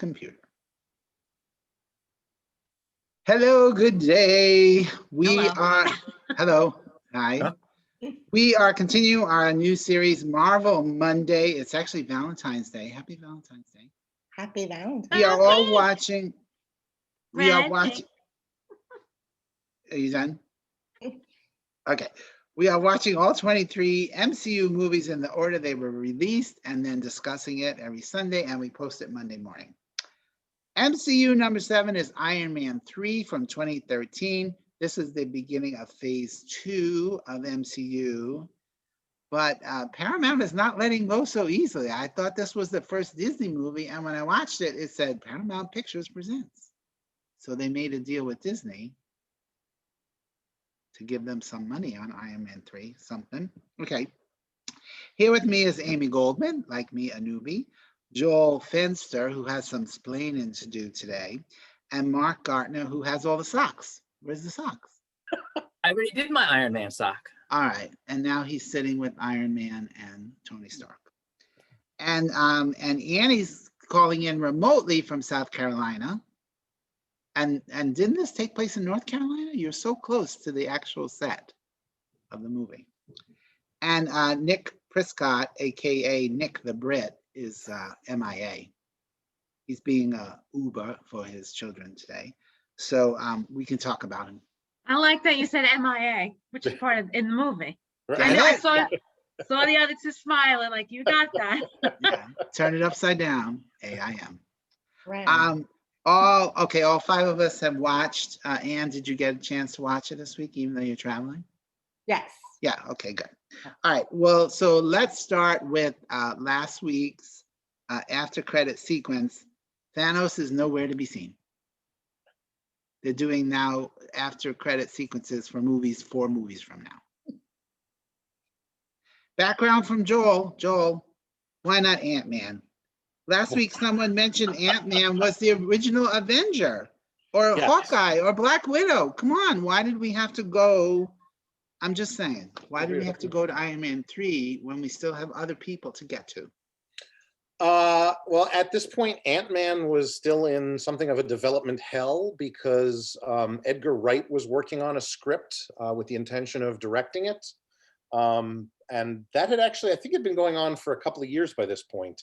computer. Hello, good day. Hello, hi. Huh? We are continuing our new series, Marvel Monday. It's actually Valentine's Day. Happy Valentine's Day. Happy Valentine's. We are all watching. We are Red. watching. Are you done? Okay. We are watching all 23 MCU movies in the order they were released and then discussing it every Sunday, and we post it Monday morning. MCU number 7 is Iron Man 3 from 2013. This is the beginning of phase 2 of MCU. But Paramount is not letting go so easily. I thought this was the first Disney movie, and when I watched it, it said Paramount Pictures presents. So they made a deal with Disney to give them some money on Iron Man 3, something. Okay. Here with me is Amy Goldman, like me, a newbie, Joel Fenster, who has some splaining to do today, and Mark Gartner, who has all the socks. Where's the socks? I already did my Iron Man sock. All right, and now he's sitting with Iron Man and Tony Stark. And Annie's calling in remotely from South Carolina. And didn't this take place in North Carolina? You're so close to the actual set of the movie. And Nick Prescott, aka Nick the Brit, is MIA. He's being Uber for his children today. So we can talk about him. I like that you said MIA, which is part of in the movie. Yeah, I know, I saw the other two smiling, like you got that. Yeah, turn it upside down. AIM. Right. All 5 of us have watched. Anne, did you get a chance to watch it this week, even though you're traveling? Yes. Yeah, okay, good. All right, well, so let's start with last week's after credit sequence. Thanos is nowhere to be seen. They're doing now after credit sequences for 4 movies from now. Background from Joel. Joel, why not Ant-Man? Last week, someone mentioned Ant-Man was the original Avenger, or Yes. Hawkeye, or Black Widow. Come on, why did we have to go? I'm just saying, why did we have to go to Iron Man 3 when we still have other people to get to? Well, at this point, Ant-Man was still in something of a development hell because Edgar Wright was working on a script with the intention of directing it. And that had actually, I think, had been going on for a couple of years by this point.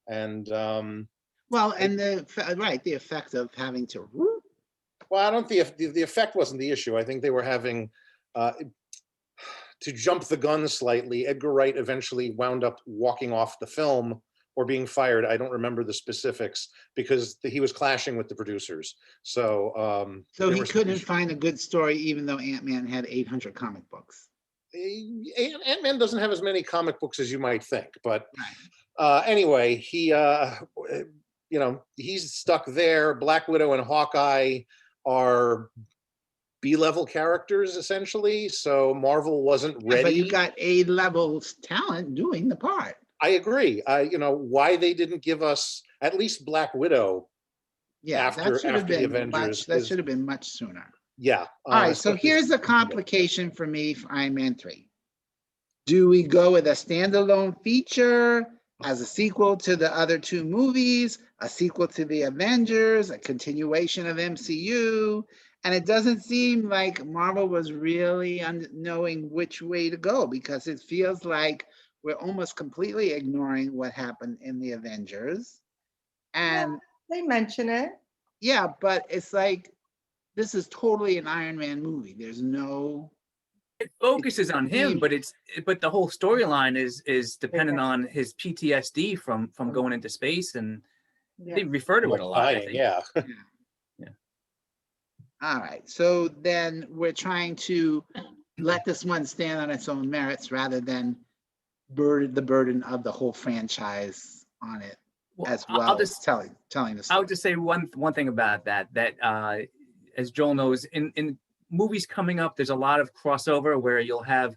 And Well, and the effect of having to. well, I don't think the effect wasn't the issue. I think they were having to jump the gun slightly. Edgar Wright eventually wound up walking off the film or being fired. I don't remember the specifics because he was clashing with the producers. So He couldn't find a good story, even though Ant-Man had 800 comic books. Ant-Man doesn't have as many comic books as you might think, but Right. anyway, he he's stuck there. Black Widow and Hawkeye are B-level characters essentially, so Marvel wasn't ready. But you got A-level talent doing the part. I agree. Why they didn't give us at least Black Widow Yeah, after that should have the been Avengers. that should have been much sooner. Yeah. All right, so here's the complication for me for Iron Man 3. Do we go with a standalone feature as a sequel to the other 2 movies, a sequel to the Avengers, a continuation of MCU? And it doesn't seem like Marvel was really knowing which way to go, because it feels like we're almost completely ignoring what happened in the Avengers. And They mention it. yeah, but it's like, this is totally an Iron Man movie. There's no. It focuses on him, but the whole storyline is dependent on his PTSD from going into space, and they refer to it a lot. I think. Yeah. All right, so then we're trying to let this one stand on its own merits rather than the burden of the whole franchise on it, as well. I'll just telling the story. I would just say one thing about that as Joel knows, in movies coming up, there's a lot of crossover where you'll have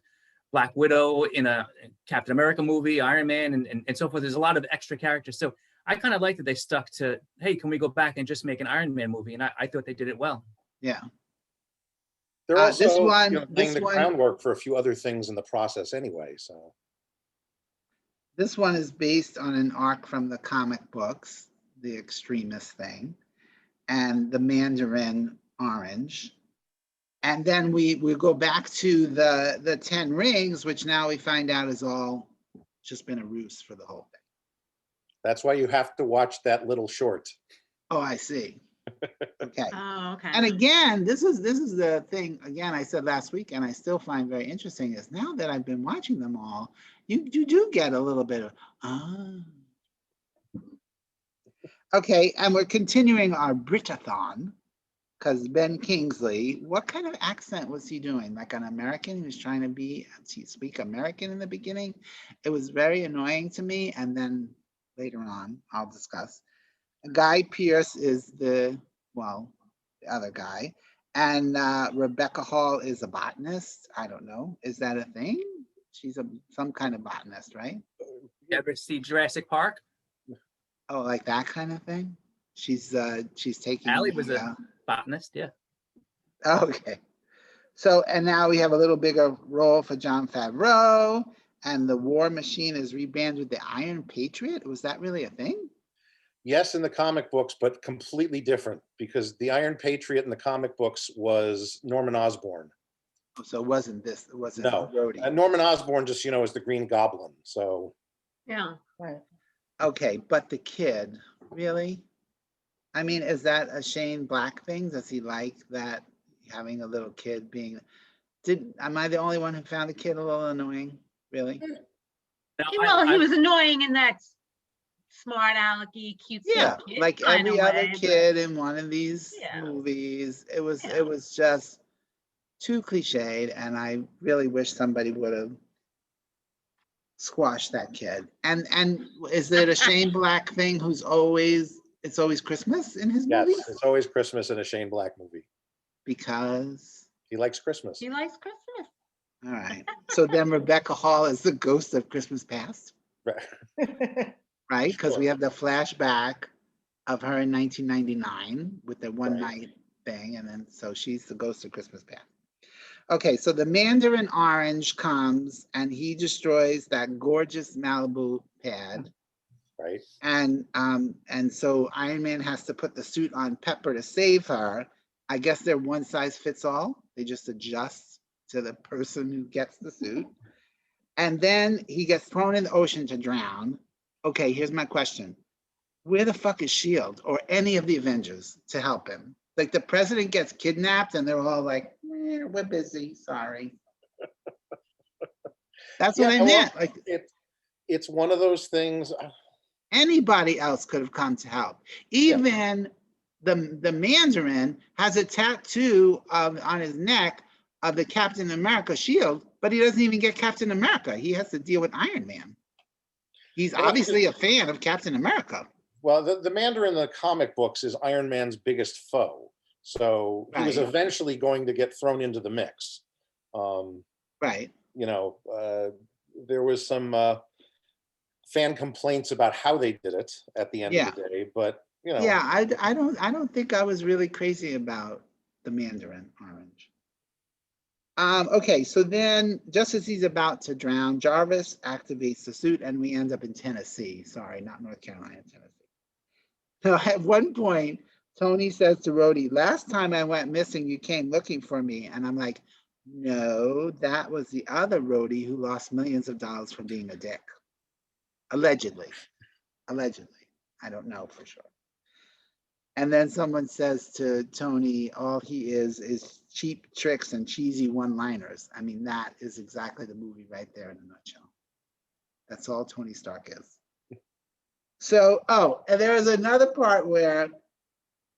Black Widow in a Captain America movie, Iron Man, and so forth. There's a lot of extra characters. So I kind of like that they stuck to, hey, can we go back and just make an Iron Man movie? And I thought they did it well. Yeah. They're also this laying the one- groundwork for a few other things in the process anyway. So This one is based on an arc from the comic books. the extremist thing, and the Mandarin Orange. And then we go back to the 10 Rings, which now we find out is all just been a ruse for the whole thing. That's why you have to watch that little short. Oh, I see. Okay. Oh, okay. And again, this is the thing, again, I said last week, and I still find very interesting, is now that I've been watching them all, you do get a little bit of, ah. Okay, and we're continuing our Britathon, because Ben Kingsley, what kind of accent was he doing? Like an American? He was trying to speak American in the beginning. It was very annoying to me, and then later on, I'll discuss. Guy Pearce is the other guy. And Rebecca Hall is a botanist. I don't know. Is that a thing? She's some kind of botanist, right? You ever see Jurassic Park? Oh, like that kind of thing? She's taking Allie was a botanist, yeah. Okay. So, and now we have a little bigger role for Jon Favreau, and the War Machine is rebranded with the Iron Patriot. Was that really a thing? Yes, in the comic books, but completely different, because the Iron Patriot in the comic books was Norman Osborn. So it wasn't No, Rhodey. and Norman Osborn just, is the Green Goblin. So Yeah. Right. Okay, but the kid, really? I mean, is that a Shane Black thing? Does he like that, having a little kid being, am I the only one who found the kid a little annoying? Really? No, Well, he was annoying in that smart alecky, cute Yeah, kid like kinda every other way, but- kid in one of these Yeah. movies. It was Yeah. just too cliched, and I really wish somebody would have squashed that kid. And is it a Shane Black thing it's always Christmas in his yes, movies? it's always Christmas in a Shane Black movie. Because, He likes Christmas. He likes Christmas. all right. So then Rebecca Hall is the ghost of Christmas past, Right. right? Because we Sure. have the flashback of her in 1999 with the one Right. night thing. And then, so she's the ghost of Christmas past. Okay, so the Mandarin Orange comes and he destroys that gorgeous Malibu pad. Right. And so Iron Man has to put the suit on Pepper to save her. I guess they're one size fits all. They just adjust to the person who gets the suit. And then he gets thrown in the ocean to drown. Okay, here's my question. Where the fuck is S.H.I.E.L.D. or any of the Avengers to help him? Like the president gets kidnapped and they're all like, we're busy, sorry. That's what I well, meant. Like it's one of those things. anybody else could have come to help. Even the Mandarin has a tattoo on his neck of the Captain America shield, but he doesn't even get Captain America. He has to deal with Iron Man. He's obviously a fan of Captain America. Well, the Mandarin in the comic books is Iron Man's biggest foe. So he was Right. eventually going to get thrown into the mix. Right. There was some fan complaints about how they did it at the end of the day, but Yeah, I don't think I was really crazy about the Mandarin Orange. Okay, so then just as he's about to drown, Jarvis activates the suit and we end up in Tennessee. Sorry, not North Carolina, Tennessee. So at one point, Tony says to Rhodey, last time I went missing, you came looking for me. And I'm like, no, that was the other Rhodey who lost millions of dollars from being a dick. Allegedly. I don't know for sure. And then someone says to Tony, all he is cheap tricks and cheesy one-liners. I mean, that is exactly the movie right there in a nutshell. That's all Tony Stark is. So, and there is another part where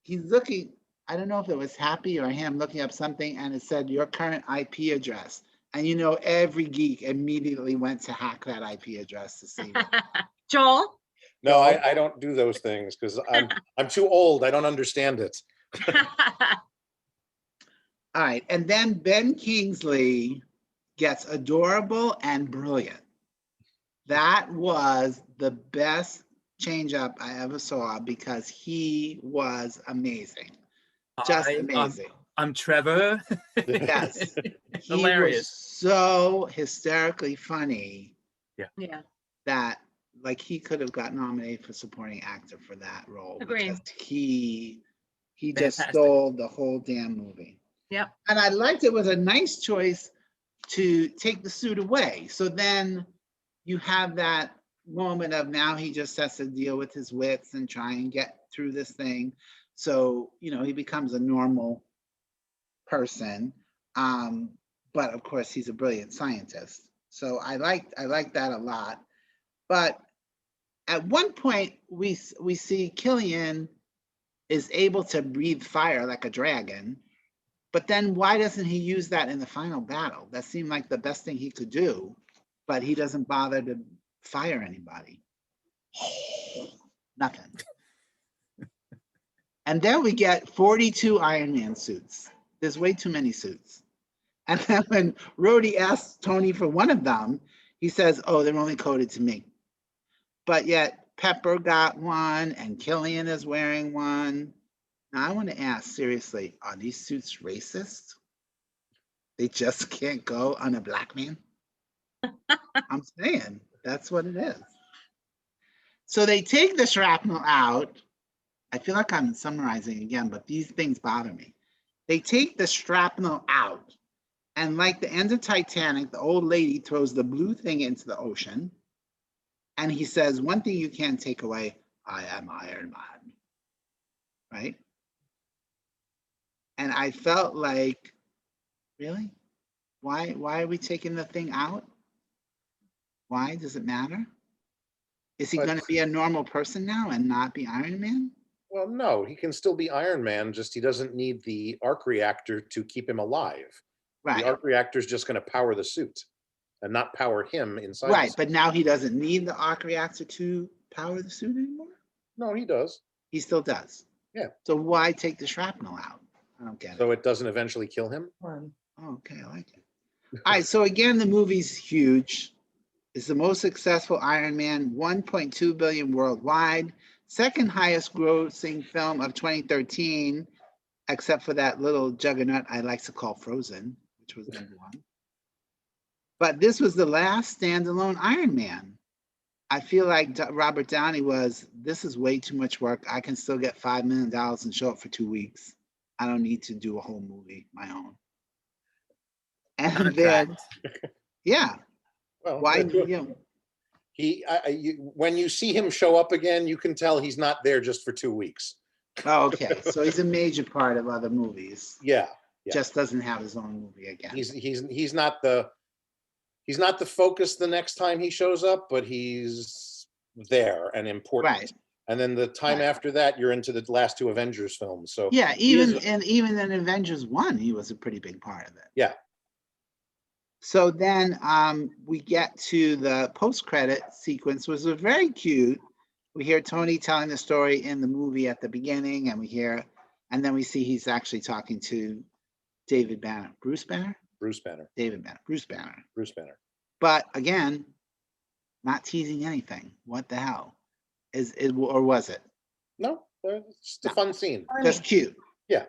he's looking, I don't know if it was Happy or him looking up something and it said your current IP address. And every geek immediately went to hack that IP address to see it. Joel? no, I don't do those things because I'm too old. I don't understand it. All right, and then Ben Kingsley gets adorable and brilliant. That was the best change up I ever saw because he was amazing. Just amazing. I'm Trevor. Yes. He Hilarious. was so hysterically funny Yeah. that like he could have got nominated for supporting actor for that role. Agreed. Because he just Fantastic. stole the whole damn movie. Yep. And I liked it was a nice choice to take the suit away. So then you have that moment of now he just has to deal with his wits and try and get through this thing. So, you know, he becomes a normal person. But of course, he's a brilliant scientist. So I like that a lot. But at one point, we see Killian is able to breathe fire like a dragon. But then why doesn't he use that in the final battle? That seemed like the best thing he could do, but he doesn't bother to fire anybody. Nothing. And then we get 42 Iron Man suits. There's way too many suits. And then when Rhodey asks Tony for one of them, he says, oh, they're only coded to me. But yet Pepper got one and Killian is wearing one. Now I want to ask, seriously, are these suits racist? They just can't go on a black man? I'm saying, that's what it is. So they take the shrapnel out. I feel like I'm summarizing again, but these things bother me. They take the shrapnel out, and like the end of Titanic, the old lady throws the blue thing into the ocean, and he says, one thing you can't take away, I am Iron Man, right? And I felt like, really? Why are we taking the thing out? Why does it matter? Is he But- going to be a normal person now and not be Iron Man? Well, no, he can still be Iron Man, just he doesn't need the arc reactor to keep him alive. The Right, arc reactor is just going to power the suit and not power him inside. the right. suit. But now he doesn't need the arc reactor to power the suit anymore? No, he does. He still does. Yeah. So why take the shrapnel out? I don't get it. So it doesn't eventually kill him. One. Oh, okay, I like it. All right, so again, the movie's huge. It's the most successful Iron Man, 1.2 billion worldwide, second highest grossing film of 2013, except for that little juggernaut I like to call Frozen, which was #1. But this was the last standalone Iron Man. I feel like Robert Downey was, this is way too much work. I can still get $5 million and show up for 2 weeks. I don't need to do a whole movie my own. And then, yeah, Well, why, you know, when you see him show up again, you can tell he's not there just for 2 weeks. oh, okay, so he's a major part of other movies, Yeah, yeah. just doesn't have his own movie again. he's not the focus the next time he shows up, but he's there and important. Right, And then the time Right. after that, you're into the last 2 Avengers films. So yeah, he is even in Avengers 1, he was a pretty big part of it. Yeah. So then we get to the post-credit sequence, which was very cute. We hear Tony telling the story in the movie at the beginning, and and then we see he's actually talking to David Banner, Bruce Banner, Bruce Banner. David Banner, Bruce Banner. Bruce Banner. But again, not teasing anything. What the hell? Or was it? No, it's a fun scene. Just cute. Yeah.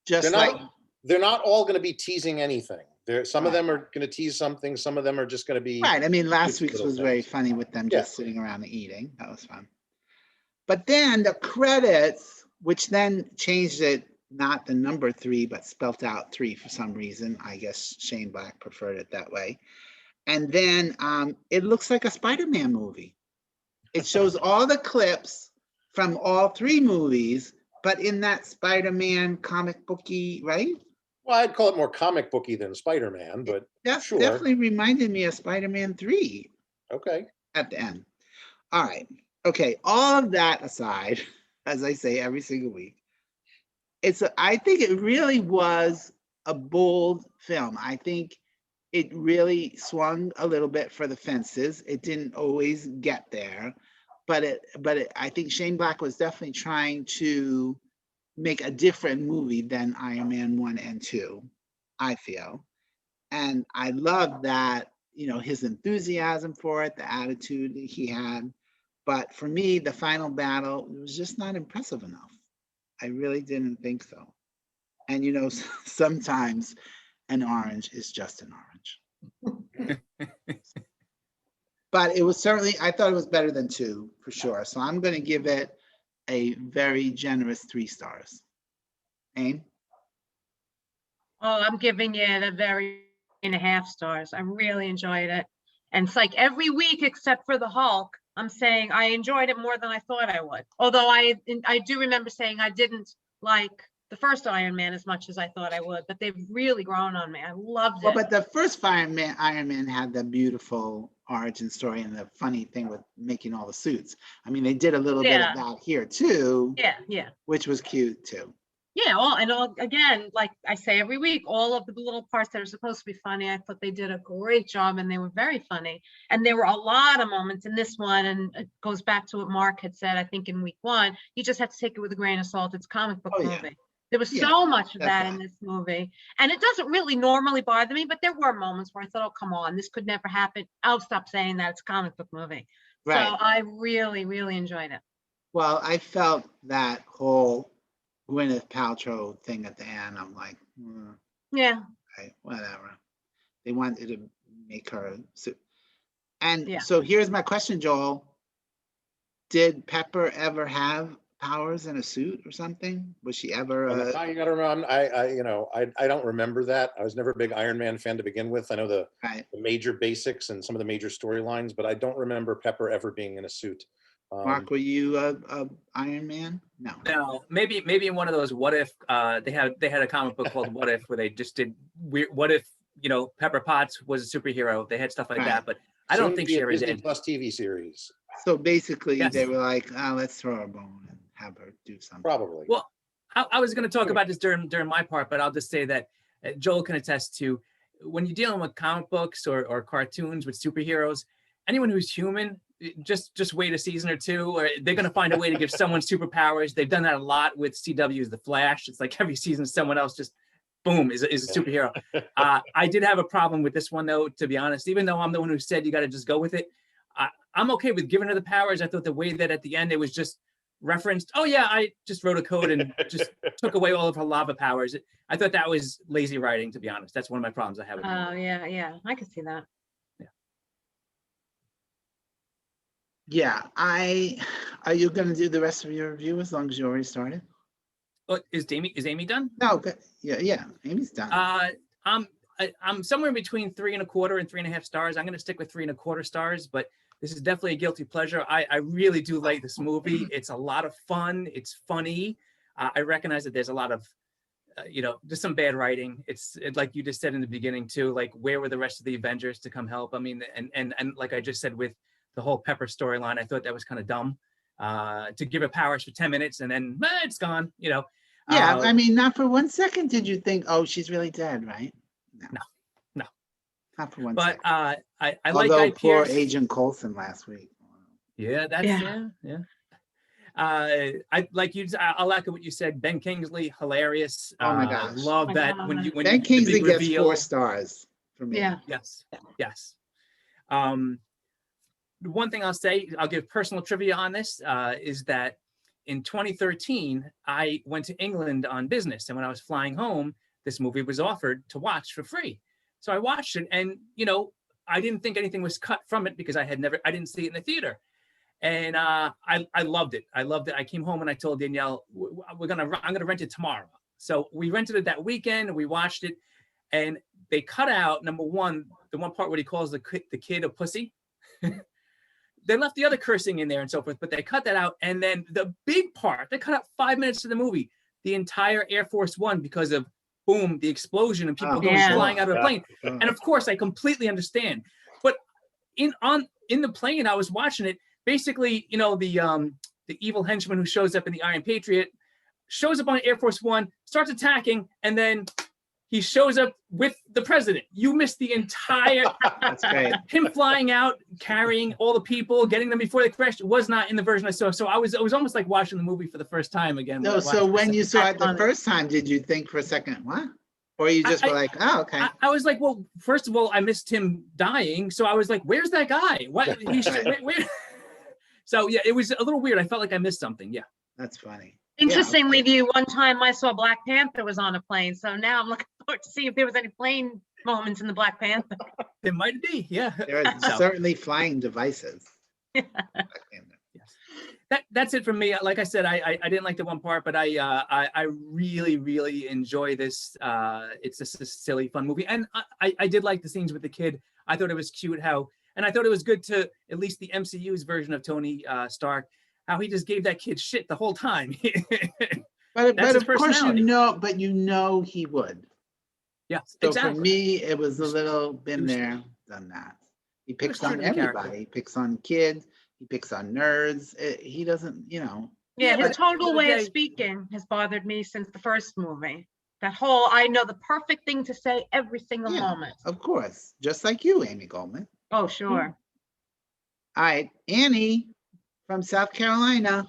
Just They're like, not. They're not all going to be teasing anything. Some of Right. them are going to tease something. Some of them are just going to be. right. I mean, last Just week's little was very things. funny with them Yeah. just sitting around and eating. That was fun. But then the credits, which then changed it, not the number 3, but spelt out 3 for some reason. I guess Shane Black preferred it that way. And then it looks like a Spider-Man movie. It shows all the clips from all 3 movies, but in that Spider-Man comic booky, right? Well, I'd call it more comic booky than Spider-Man, but That Sure. definitely reminded me of Spider-Man 3 okay. at the end. All right. Okay. All of that aside, as I say every single week, I think it really was a bold film. I think it really swung a little bit for the fences. It didn't always get there, but I think Shane Black was definitely trying to make a different movie than Iron Man 1 and 2, I feel. And I love that, you know, his enthusiasm for it, the attitude that he had. But for me, the final battle was just not impressive enough. I really didn't think so. And, you know, sometimes an orange is just an orange. But it was certainly, I thought it was better than 2 for sure. So I'm going to give it a very generous 3 stars. Aim? Oh, I'm giving it a very 3.5 stars. I really enjoyed it. And it's like every week except for the Hulk, I'm saying I enjoyed it more than I thought I would. Although I do remember saying I didn't like the first Iron Man as much as I thought I would, but they've really grown on me. I loved Well, it. but the first Iron Man had the beautiful origin story and the funny thing with making all the suits. I mean, they did a little bit Yeah. of that here too, Yeah. which was cute too. Yeah, again, like I say every week, all of the little parts that are supposed to be funny, I thought they did a great job and they were very funny. And there were a lot of moments in this one, and it goes back to what Mark had said, I think in week 1, you just have to take it with a grain of salt. It's a comic book Oh, yeah. movie. There was Yeah, so much of that in definitely. this movie. And it doesn't really normally bother me, but there were moments where I thought, oh, come on, this could never happen. I'll stop saying that. It's a comic book movie. Right. So I really, really enjoyed it. Well, I felt that whole Gwyneth Paltrow thing at the end. I'm like, Yeah. okay, whatever. They wanted to make her a suit. And Yeah. so here's my question, Joel. Did Pepper ever have powers in a suit or something? Was she ever? You gotta remember, I don't remember that. I was never a big Iron Man fan to begin with. I know the Right. major basics and some of the major storylines, but I don't remember Pepper ever being in a suit. Mark, were you a Iron Man? No. Now, maybe in one of those what if they had a comic book called What If, where they just did weird, what if Pepper Potts was a superhero. They had stuff like Right. that, but I don't Soon think to be she a ever Disney did. Plus TV series, So basically, Yes. they were like, oh, let's throw her a bone and have her do something. probably. Well, I was going to talk about this during my part, but I'll just say that Joel can attest to when you're dealing with comic books or cartoons with superheroes, anyone who's human, just wait a season or 2, or they're going to find a way to give someone superpowers. They've done that a lot with CW's The Flash. It's like every season someone else just boom is a superhero. I did have a problem with this one though, to be honest, even though I'm the one who said you got to just go with it. I'm okay with giving her the powers. I thought the way that at the end it was just referenced, oh yeah, I just wrote a code and just took away all of her lava powers. I thought that was lazy writing, to be honest. That's one of my problems I have with the Oh, movie. yeah. I could see that. Yeah, are you going to do the rest of your review as long as you already started? Oh, is Amy done? No, but yeah, Amy's done. I'm somewhere between 3.25 and 3.5 stars. I'm going to stick with 3.25 stars, but this is definitely a guilty pleasure. I really do like this movie. It's a lot of fun. It's funny. I recognize that there's a lot of, just some bad writing. It's like you just said in the beginning too, like where were the rest of the Avengers to come help? I mean, and like I just said with the whole Pepper storyline, I thought that was kind of dumb to give her powers for 10 minutes and then it's gone, Yeah, I mean, not for 1 second did you think, oh, she's really dead, right? No. Not for 1 But second. I like Although Guy poor Pearce. Agent Coulson last week. Yeah, that's Yeah. yeah. I like you. I'll echo what you said. Ben Kingsley, hilarious. Oh my gosh. Love My that God. when Ben the Kingsley big gets reveal. 4 stars for me. Yeah. Yes, yes. The one thing I'll say, I'll give personal trivia on this, is that in 2013, I went to England on business, and when I was flying home, this movie was offered to watch for free. So I watched it, and I didn't think anything was cut from it because I didn't see it in the theater, and I loved it. I loved it. I came home and I told Danielle, I'm gonna rent it tomorrow. So we rented it that weekend. We watched it, and they cut out number one, the one part where he calls the kid a pussy. They left the other cursing in there and so forth, but they cut that out. And then the big part, they cut out 5 minutes of the movie, the entire Air Force One, because of boom, the explosion and people Oh, going yeah. flying out of the plane. Oh. And of course, I completely understand. But in the plane, I was watching it. Basically, the evil henchman who shows up in the Iron Patriot shows up on Air Force One, starts attacking, and then he shows up with the president. You missed the entire That's great. him flying out, carrying all the people, getting them before they crashed. It was not in the version I saw. So it was almost like watching the movie for the first time again. No, so when you saw it the first time, did you think for a second, what? Or you just were like, oh, okay. I was like, well, first of all, I missed him dying. So I was like, where's that guy? What? Where? So yeah, it was a little weird. I felt like I missed something. Yeah. That's funny. Interestingly, one time I saw Black Panther was on a plane. So now I'm looking forward to see if there was any plane moments in the Black Panther. It might be, yeah. There are So, certainly flying devices. yes. That's it for me. Like I said, I didn't like the one part, but I really enjoy this. It's just a silly, fun movie, and I did like the scenes with the kid. I thought it was cute and I thought it was good to at least the MCU's version of Tony Stark, how he just gave that kid shit the whole time. But That's his of course personality. you know he would. Yeah, So exactly. for me, it was a little been was- there, done that. He picks true on to the character. everybody. He picks on kids. He picks on nerds. He doesn't, Yeah, Yeah, his but total at the end of the way of day- speaking has bothered me since the first movie. That whole, I know the perfect thing to say every single Yeah. moment. Of course, just like you, Amy Goldman. Oh, sure. All right, Annie from South Carolina.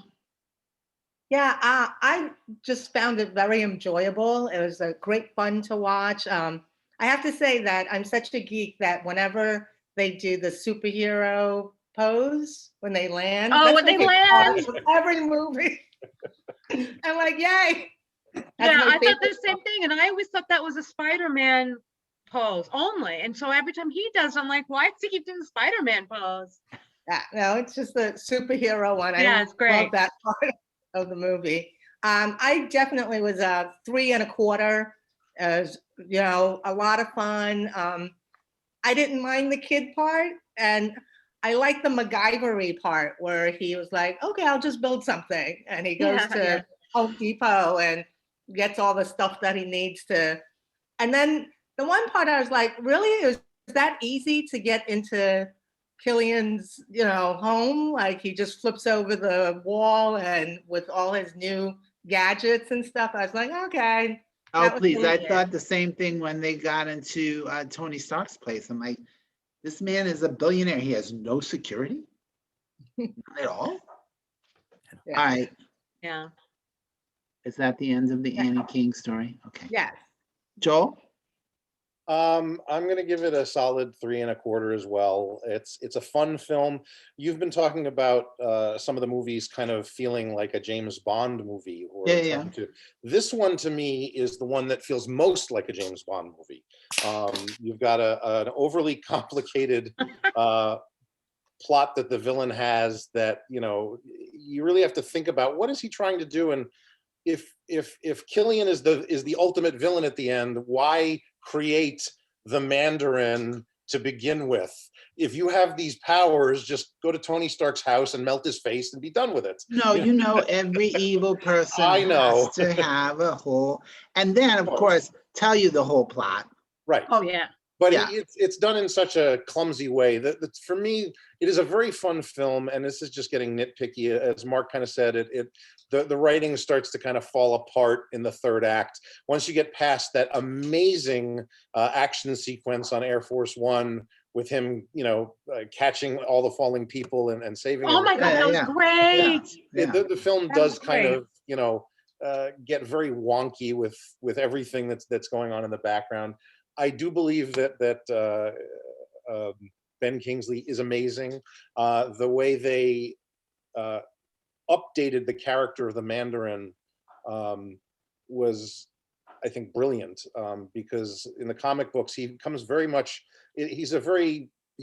Yeah, I just found it very enjoyable. It was a great fun to watch. I have to say that I'm such a geek that whenever they do the superhero pose when they land, Oh, that's when they my favorite part land. of every movie. I'm like, yay! That's Yeah, my I thought favorite the same thing, and I always thought that was a Spider-Man pose only. And so every time he does, I'm like, why does he keep doing the Spider-Man pose? Yeah, no, it's just the superhero one. Yeah, I it's great. love that part of the movie. I definitely was a 3.25. As you know, a lot of fun. I didn't mind the kid part, and I like the MacGyver-y part where he was like, "Okay, I'll just build something," and he goes Yeah, to yeah. Home Depot and gets all the stuff that he needs to. And then the one part I was like, "Really? Is that easy to get into Killian's, home? Like he just flips over the wall and with all his new gadgets and stuff." I was like, "Okay." Oh, That was please. I cool. thought the same thing when they got into Tony Stark's place. I'm like, this man is a billionaire. He has no security? Not at all? Yeah. All right. Yeah. Is that the end of the Yeah. Annie King story? Okay. Yes. Joel? I'm gonna give it a solid 3.25 as well. It's a fun film. You've been talking about some of the movies kind of feeling like a James Bond movie, or Yeah. something too. This one to me is the one that feels most like a James Bond movie. You've got an overly complicated plot that the villain has that you really have to think about what is he trying to do, and if Killian is the ultimate villain at the end, why create the Mandarin to begin with? If you have these powers, just go to Tony Stark's house and melt his face and be done with it. No, every evil person I know. has to have a whole, and then of Of course, tell you the whole plot. Right. Oh, yeah. But Yeah. it's done in such a clumsy way that for me, it is a very fun film. And this is just getting nitpicky. As Mark kind of said, the writing starts to kind of fall apart in the third act. Once you get past that amazing action sequence on Air Force One with him, catching all the falling people and saving Oh my God, that was Yeah. great. Yeah. the film That does was kind great. of get very wonky with everything that's going on in the background. I do believe that Ben Kingsley is amazing. The way they updated the character of the Mandarin was, I think, brilliant, because in the comic books he comes very much. He's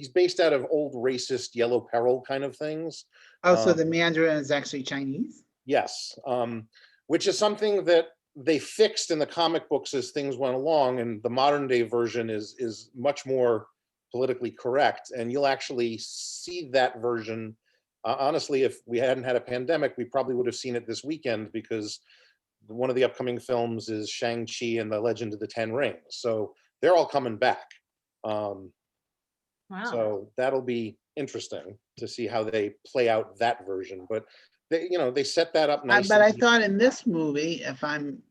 based out of old racist Yellow Peril kind of things. Oh, so the Mandarin is actually Chinese? Yes, which is something that they fixed in the comic books as things went along, and the modern day version is much more politically correct. And you'll actually see that version. Honestly, if we hadn't had a pandemic, we probably would have seen it this weekend, because one of the upcoming films is Shang-Chi and the Legend of the Ten Rings. So they're all coming back. Wow. So that'll be interesting to see how they play out that version. But they set that up nicely. But I thought in this movie, if I'm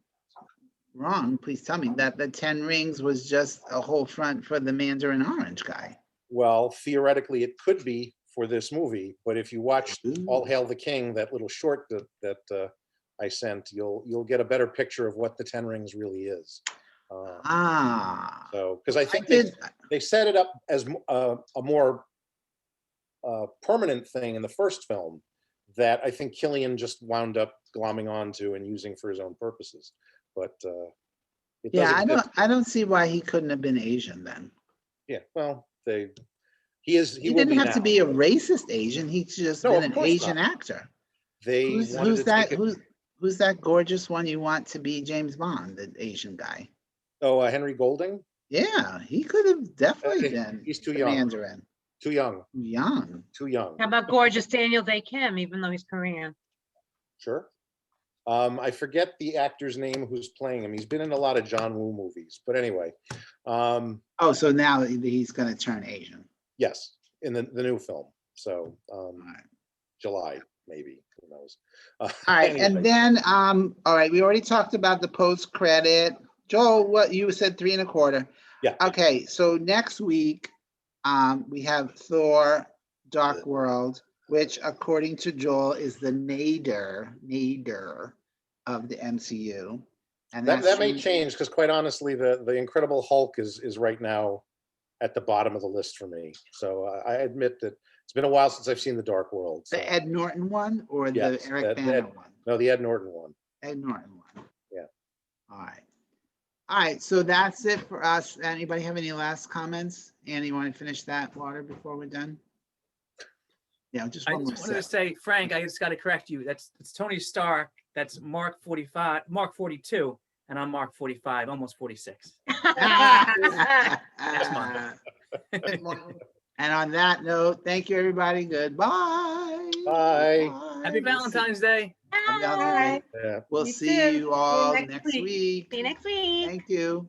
wrong, please tell me, that the 10 Rings was just a whole front for the Mandarin Orange guy. Well, theoretically, it could be for this movie, but if you watch All Hail the King, that little short that I sent, you'll get a better picture of what the Ten Rings really is. So, because I think they set it up as a more permanent thing in the first film that I think Killian just wound up glomming onto and using for his own purposes. But It does Yeah, exist. I don't see why he couldn't have been Asian then. Yeah, well, he He will didn't be have to now. be a racist Asian. He's just No, been of an course Asian not. actor. They Who's wanted to that? take it. Who's that gorgeous one you want to be James Bond, the Asian guy? Oh, Henry Golding? Yeah, he could have definitely Uh, been he's too the young. Mandarin. Too young, Young. too young. How about gorgeous Daniel Day Kim, even though he's Korean? Sure. I forget the actor's name who's playing him. He's been in a lot of John Woo movies, but anyway. Oh, so now he's gonna turn Asian. Yes, in the new film. So All right. July, maybe, who knows? All right, and Anyway, then, all right, we already talked about the post-credit. Joel, what you said 3.25. Yeah. Okay, so next week, we have Thor, Dark World, which according to Joel is the nadir of the MCU. And that may change because quite honestly, the Incredible Hulk is right now at the bottom of the list for me. So I admit that it's been a while since I've seen the Dark World. So. the Ed Norton one or the Yes, Eric Bana one? No, the Ed Norton one. Ed Norton one. Yeah. All right. All right, so that's it for us. Anybody have any last comments? Annie, you want to finish that water before we're done? Yeah, just I one more just wanted to sip. say, Frank, I just got to correct you. It's Tony Stark. That's Mark 45, Mark 42, and I'm Mark 45, almost 46. month. And on that note, thank you, everybody. Goodbye. Bye. Happy Valentine's Day. Happy Valentine's Day. Yeah. We'll You see too. you all next next week. week. See you next week. Thank you.